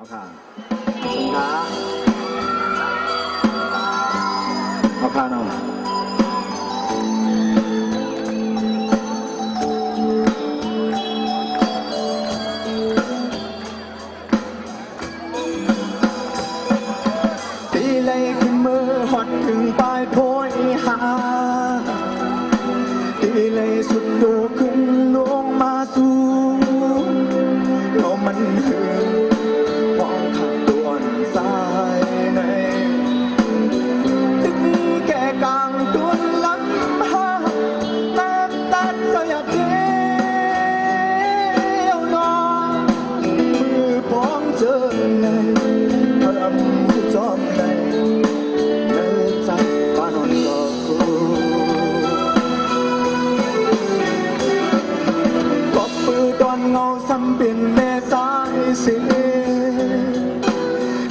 เอาค่ะสงขาเอาค่ะน้องตีเลยขึ้นมือหอดถึงปลายโพยหาตีเลยสุดโดขึ้นลงมาสู่โลมันหือมองขับตัวนซ้ายในตึกนี้แก่กลางตัวลังหาน้ำตาเสียเดียวนอนมือพ้องเจอในพลังจอมในเนื้อใจปานอนก็ก็ปือดอนเงาซ้ำเป็นแม่สายเสีย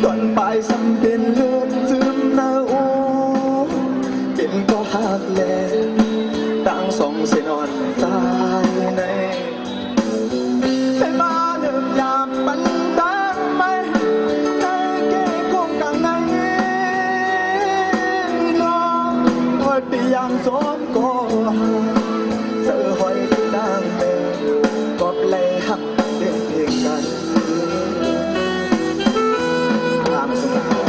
ดอนปลายซ้ำเป็นเลือดซึมเนื้อโอเป็นก็หักแลต่างสองเส้นอ่อนตายในไม่มาเดิมยามปันตางไม่ในเก๋คงกลางในน้องว่าปียามซ้อมก็เสือหอยดังเดิมก็เลยหักเด็กเพียงกันตามสงขา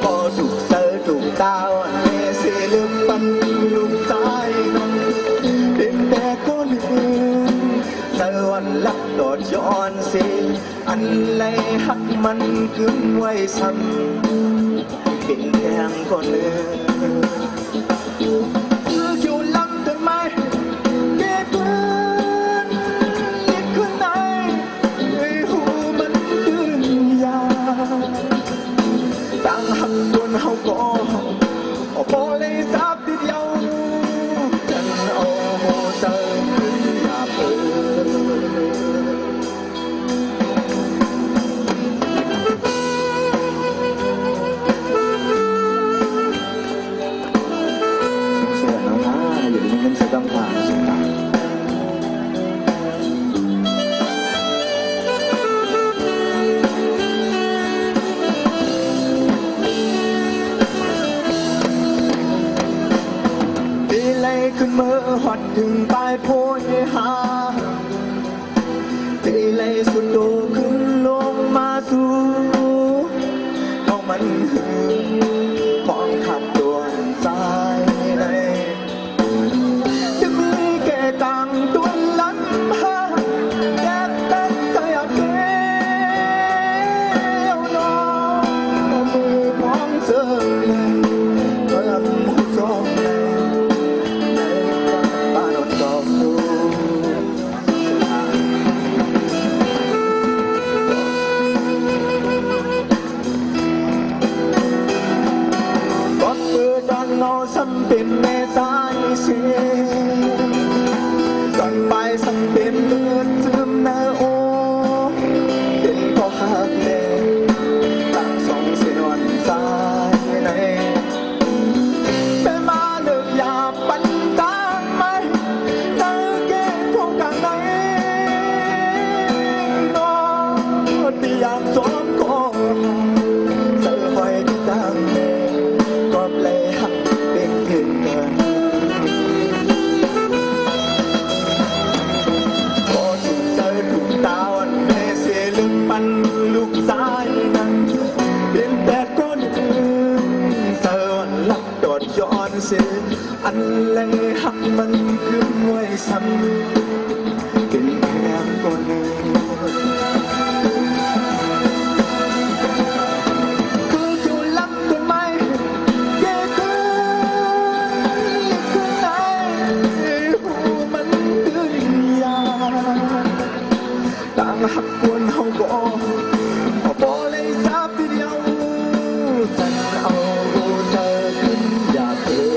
ก็ถูกเสือถูกดาวเมสีลืมปันลูกใจน้องเป็นแต่ก็ลืมเสือวันลักโดดย้อนสิอันเลยหักมันกึ่งไว้ซ้ำเป็นแทงก็เลืมอยู่ลำต้นไม้เก็บปืนเล็กขึ้นไหนหูมันตื่นยาต่างหักบนเฮาก็พอเลยสับทีเดียวจันเอาเจออย่าเปิดเสือน้องนะอยู่ในเงินเสือต้องผ่านสงขาตีเลยขึ้นมือหอดถึงปลายโพยหาตีเลยสุดโดขึ้นลงมาสู่เอามันหือมองขับตัวซ้ายในจะมีแก่ต่างตัวลันหาแก่แต่เสียเดียวนอนมือมองเจอเลยก็ลำหูซ้อมปานอนก็รู้ก็เปิดดอนเงาซ้ำเป็นแม่สายเสียดอนปลายซ้ำเป็นเลือดซึมเนื้อโอเป็นก็หักแลต่างสองเส้นอ่อนซ้ายในเป็นมาเลิกยาปันตางไม่เธอเก็บพวกกันไหนน้องที่ยามซ้อมก็เสือหอยดังก็เลยหักเป็นเพื่อนกันก็ถูกเสือถูกดาวแม่เสียลืมปันลูกสายนั้นเป็นแต่ก้อนอื่นเสือลักโดดย้อนเสียอันเลยหักมันขึ้นไว้ซ้ำเป็นแค่ก้อนหนึ่งคืออยู่ลำต้นไม้เก็บขึ้นเล็กขึ้นไหนหูมันตื่นยาต่างหักบนเฮาก็พอเลยสับทีเดียวจันเอาเธอขึ้นอย่าเปิด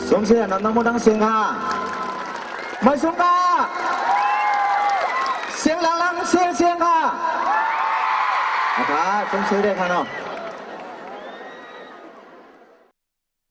สวมเสื้อน้ำทั้งหมดทั้งเสียงค่ะไม่สงค่ะเสียงหลังๆเสียงค่ะเอาค่ะสวมเสื้อได้ค่ะเนาะ